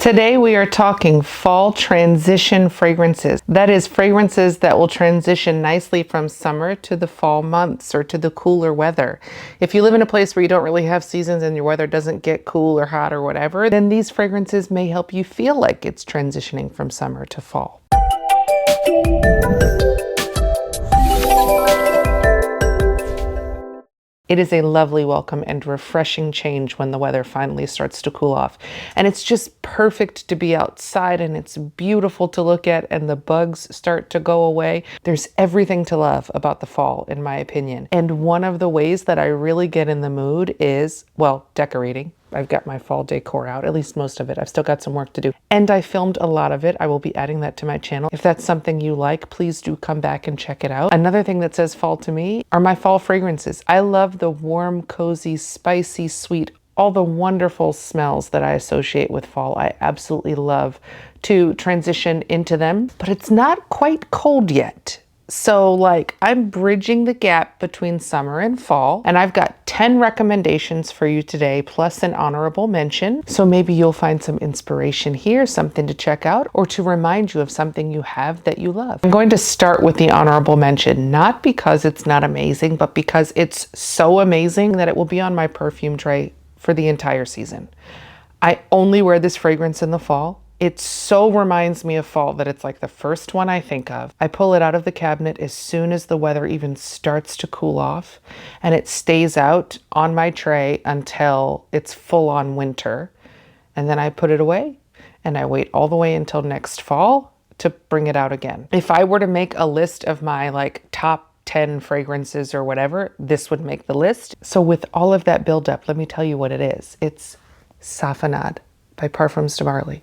Today we are talking fall transition fragrances. That is, fragrances that will transition nicely from summer to the fall months or to the cooler weather. If you live in a place where you don't really have seasons and your weather doesn't get cool or hot or whatever, then these fragrances may help you feel like it's transitioning from summer to fall. It is a lovely welcome and refreshing change when the weather finally starts to cool off. And it's just perfect to be outside, and it's beautiful to look at, and the bugs start to go away. There's everything to love about the fall, in my opinion. And one of the ways that I really get in the mood is, well, decorating. I've got my fall decor out, at least most of it. I've still got some work to do. And I filmed a lot of it. I will be adding that to my channel. If that's something you like, please do come back and check it out. Another thing that says fall to me are my fall fragrances. I love the warm, cozy, spicy, sweet, all the wonderful smells that I associate with fall. I absolutely love to transition into them, but it's not quite cold yet. So like, I'm bridging the gap between summer and fall, and I've got 10 recommendations for you today, plus an honorable mention. So maybe you'll find some inspiration here, something to check out, or to remind you of something you have that you love. I'm going to start with the honorable mention, not because it's not amazing, but because it's so amazing that it will be on my perfume tray for the entire season. I only wear this fragrance in the fall. It so reminds me of fall that it's like the first one I think of. I pull it out of the cabinet as soon as the weather even starts to cool off, and it stays out on my tray until it's full on winter. And then I put it away, and I wait all the way until next fall to bring it out again. If I were to make a list of my like top 10 fragrances or whatever, this would make the list. So with all of that buildup, let me tell you what it is. It's Saffanade by Parfums de Marly.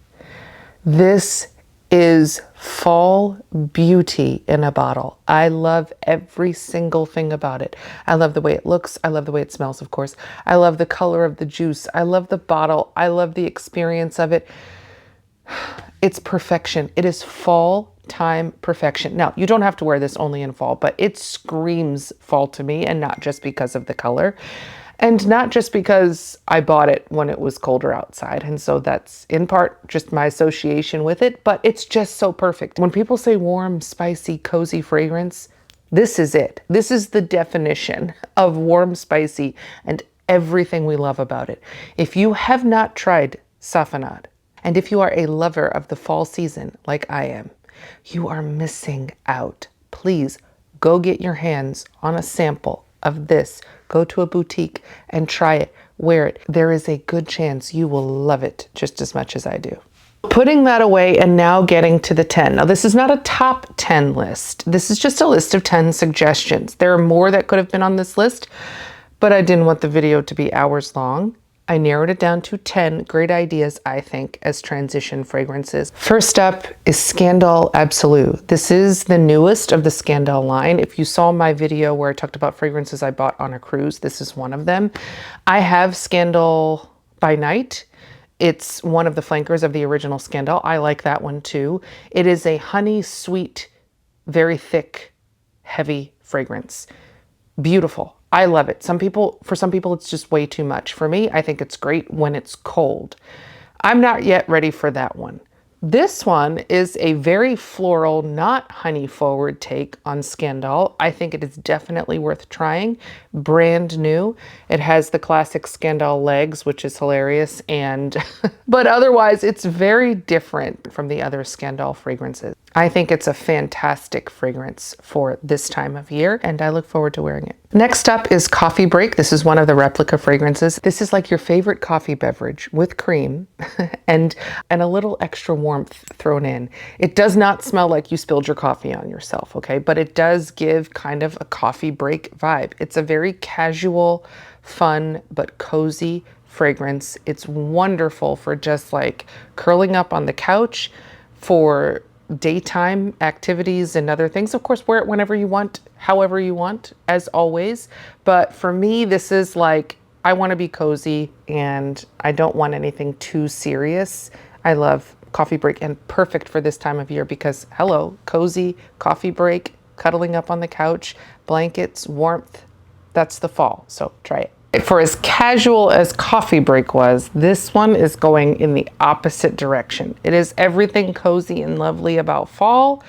This is fall beauty in a bottle. I love every single thing about it. I love the way it looks. I love the way it smells, of course. I love the color of the juice. I love the bottle. I love the experience of it. It's perfection. It is fall time perfection. Now, you don't have to wear this only in fall, but it screams fall to me, and not just because of the color. And not just because I bought it when it was colder outside. And so that's in part just my association with it, but it's just so perfect. When people say warm, spicy, cozy fragrance, this is it. This is the definition of warm, spicy, and everything we love about it. If you have not tried Saffanade, and if you are a lover of the fall season like I am, you are missing out. Please go get your hands on a sample of this. Go to a boutique and try it, wear it. There is a good chance you will love it just as much as I do. Putting that away and now getting to the 10. Now, this is not a top 10 list. This is just a list of 10 suggestions. There are more that could have been on this list, but I didn't want the video to be hours long. I narrowed it down to 10 great ideas, I think, as transition fragrances. First up is Scandal Absolu. This is the newest of the Scandal line. If you saw my video where I talked about fragrances I bought on a cruise, this is one of them. I have Scandal by Night. It's one of the flankers of the original Scandal. I like that one too. It is a honey, sweet, very thick, heavy fragrance. Beautiful. I love it. For some people, it's just way too much. For me, I think it's great when it's cold. I'm not yet ready for that one. This one is a very floral, not honey forward take on Scandal. I think it is definitely worth trying. Brand new. It has the classic Scandal legs, which is hilarious, and but otherwise it's very different from the other Scandal fragrances. I think it's a fantastic fragrance for this time of year, and I look forward to wearing it. Next up is Coffee Break. This is one of the replica fragrances. This is like your favorite coffee beverage with cream and a little extra warmth thrown in. It does not smell like you spilled your coffee on yourself, okay? But it does give kind of a coffee break vibe. It's a very casual, fun, but cozy fragrance. It's wonderful for just like curling up on the couch, for daytime activities and other things. Of course, wear it whenever you want, however you want, as always. But for me, this is like, I want to be cozy and I don't want anything too serious. I love Coffee Break, and perfect for this time of year because, hello, cozy, coffee break, cuddling up on the couch, blankets, warmth. That's the fall, so try it. For as casual as coffee break was, this one is going in the opposite direction. It is everything cozy and lovely about fall,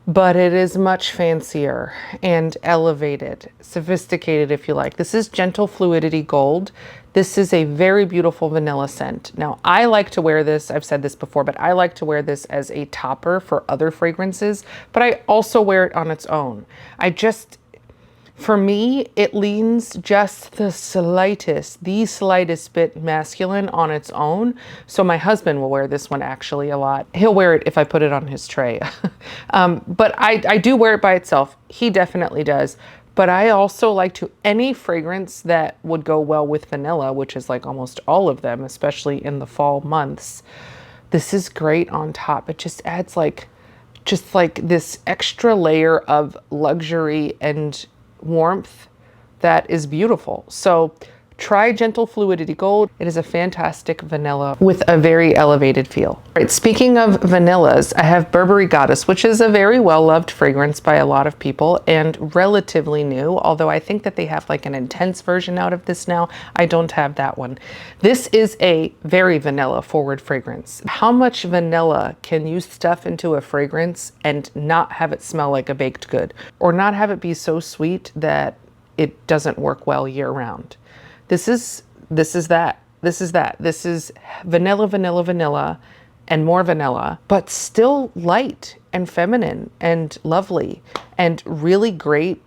but it is much fancier and elevated, sophisticated if you like. This is Gentle Fluidity Gold. This is a very beautiful vanilla scent. Now, I like to wear this, I've said this before, but I like to wear this as a topper for other fragrances, but I also wear it on its own. For me, it leans just the slightest bit masculine on its own. So my husband will wear this one actually a lot. He'll wear it if I put it on his tray. But I do wear it by itself. He definitely does. But I also like to, any fragrance that would go well with vanilla, which is like almost all of them, especially in the fall months. This is great on top. It just adds just like this extra layer of luxury and warmth that is beautiful. So try Gentle Fluidity Gold. It is a fantastic vanilla with a very elevated feel. All right, speaking of vanillas, I have Burberry Goddess, which is a very well-loved fragrance by a lot of people and relatively new, although I think that they have like an intense version out of this now. I don't have that one. This is a very vanilla forward fragrance. How much vanilla can you stuff into a fragrance and not have it smell like a baked good, or not have it be so sweet that it doesn't work well year round? This is that. This is vanilla, vanilla, vanilla, and more vanilla, but still light and feminine and lovely and really great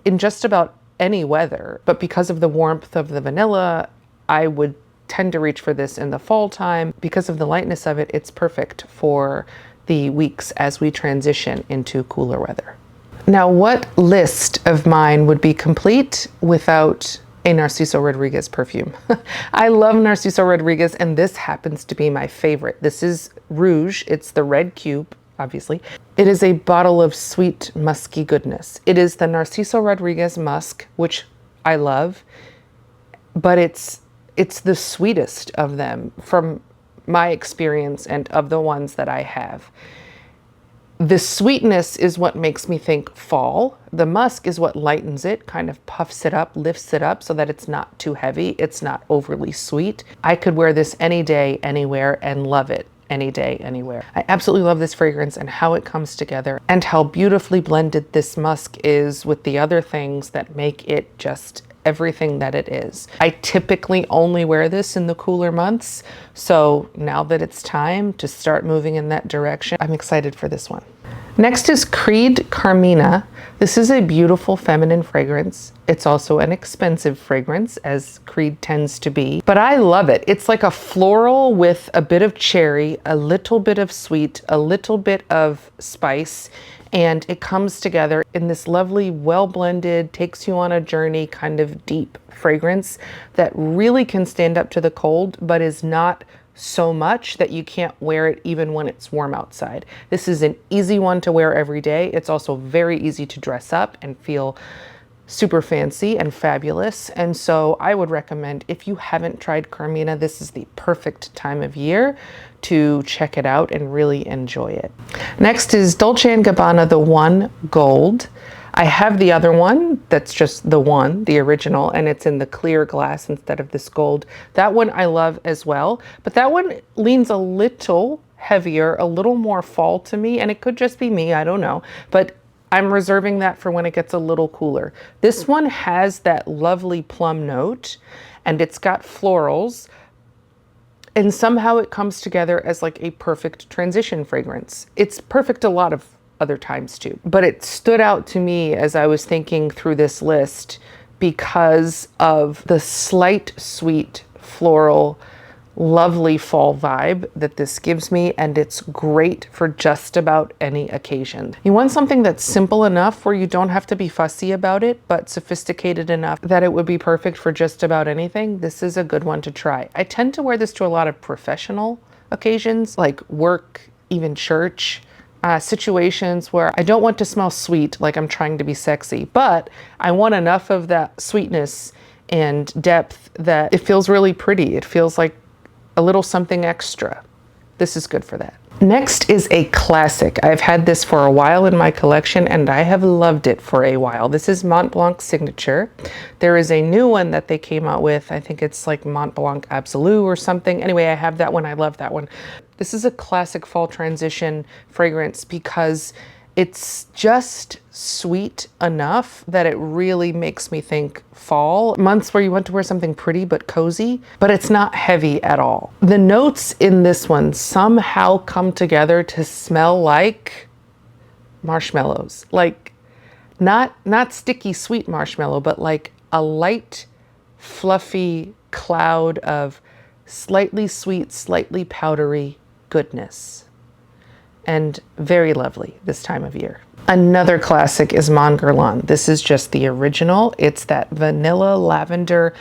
in just about any weather. But because of the warmth of the vanilla, I would tend to reach for this in the fall time. Because of the lightness of it, it's perfect for the weeks as we transition into cooler weather. Now, what list of mine would be complete without a Narciso Rodriguez perfume? I love Narciso Rodriguez, and this happens to be my favorite. This is Rouge. It's the red cube, obviously. It is a bottle of sweet, musky goodness. It is the Narciso Rodriguez musk, which I love, but it's the sweetest of them from my experience and of the ones that I have. The sweetness is what makes me think fall. The musk is what lightens it, kind of puffs it up, lifts it up so that it's not too heavy. It's not overly sweet. I could wear this any day, anywhere, and love it any day, anywhere. I absolutely love this fragrance and how it comes together and how beautifully blended this musk is with the other things that make it just everything that it is. I typically only wear this in the cooler months, so now that it's time to start moving in that direction, I'm excited for this one. Next is Creed Carmina. This is a beautiful feminine fragrance. It's also an expensive fragrance, as Creed tends to be, but I love it. It's like a floral with a bit of cherry, a little bit of sweet, a little bit of spice, and it comes together in this lovely, well-blended, takes you on a journey kind of deep fragrance that really can stand up to the cold, but is not so much that you can't wear it even when it's warm outside. This is an easy one to wear every day. It's also very easy to dress up and feel super fancy and fabulous. And so I would recommend, if you haven't tried Carmina, this is the perfect time of year to check it out and really enjoy it. Next is Dolce & Gabbana The One Gold. I have the other one that's just the one, the original, and it's in the clear glass instead of this gold. That one I love as well, but that one leans a little heavier, a little more fall to me, and it could just be me, I don't know, but I'm reserving that for when it gets a little cooler. This one has that lovely plum note, and it's got florals, and somehow it comes together as like a perfect transition fragrance. It's perfect a lot of other times too, but it stood out to me as I was thinking through this list because of the slight sweet floral lovely fall vibe that this gives me, and it's great for just about any occasion. You want something that's simple enough where you don't have to be fussy about it, but sophisticated enough that it would be perfect for just about anything. This is a good one to try. I tend to wear this to a lot of professional occasions like work, even church, situations where I don't want to smell sweet like I'm trying to be sexy, but I want enough of that sweetness and depth that it feels really pretty. It feels like a little something extra. This is good for that. Next is a classic. I've had this for a while in my collection and I have loved it for a while. This is Mont Blanc Signature. There is a new one that they came out with. I think it's like Mont Blanc Absolu or something. Anyway, I have that one. I love that one. This is a classic fall transition fragrance because it's just sweet enough that it really makes me think fall. Months where you want to wear something pretty but cozy, but it's not heavy at all. The notes in this one somehow come together to smell like marshmallows. Like not sticky sweet marshmallow, but like a light, fluffy cloud of slightly sweet, slightly powdery goodness. And very lovely this time of year. Another classic is Mon Guerlain. This is just the original. It's that vanilla lavender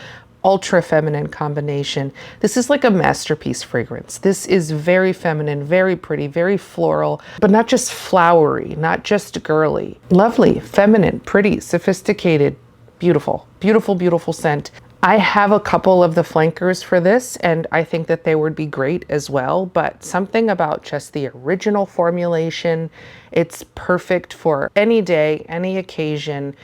ultra feminine combination. This is like a masterpiece fragrance. This is very feminine, very pretty, very floral, but not just flowery, not just girly. Lovely, feminine, pretty, sophisticated, beautiful, beautiful, beautiful scent. I have a couple of the flankers for this and I think that they would be great as well, but something about just the original formulation, it's perfect for any day, any occasion,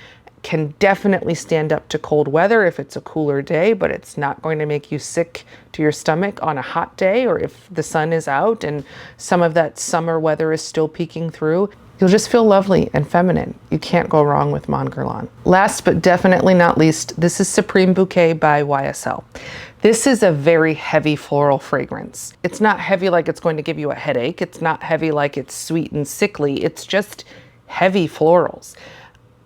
can definitely stand up to cold weather if it's a cooler day, but it's not going to make you sick to your stomach on a hot day or if the sun is out and some of that summer weather is still peeking through. You'll just feel lovely and feminine. You can't go wrong with Mon Guerlain. Last but definitely not least, this is Supreme Bouquet by YSL. This is a very heavy floral fragrance. It's not heavy like it's going to give you a headache. It's not heavy like it's sweet and sickly. It's just heavy florals.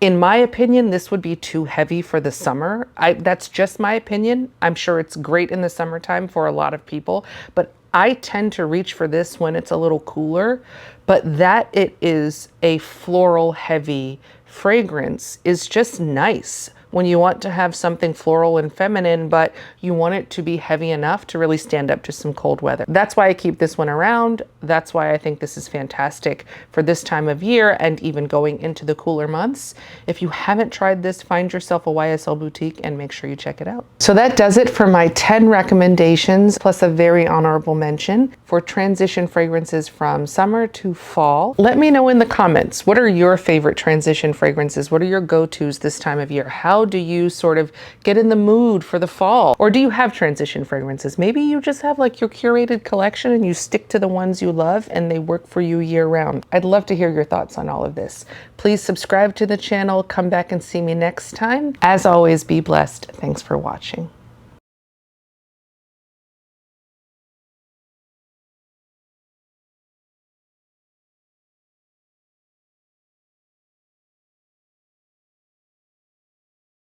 In my opinion, this would be too heavy for the summer. That's just my opinion. I'm sure it's great in the summertime for a lot of people, but I tend to reach for this when it's a little cooler, but that it is a floral heavy fragrance is just nice when you want to have something floral and feminine, but you want it to be heavy enough to really stand up to some cold weather. That's why I keep this one around. That's why I think this is fantastic for this time of year and even going into the cooler months. If you haven't tried this, find yourself a YSL boutique and make sure you check it out. So that does it for my 10 recommendations, plus a very honorable mention for transition fragrances from summer to fall. Let me know in the comments, what are your favorite transition fragrances? What are your go-tos this time of year? How do you sort of get in the mood for the fall? Or do you have transition fragrances? Maybe you just have like your curated collection and you stick to the ones you love and they work for you year round. I'd love to hear your thoughts on all of this. Please subscribe to the channel. Come back and see me next time. As always, be blessed. Thanks for watching.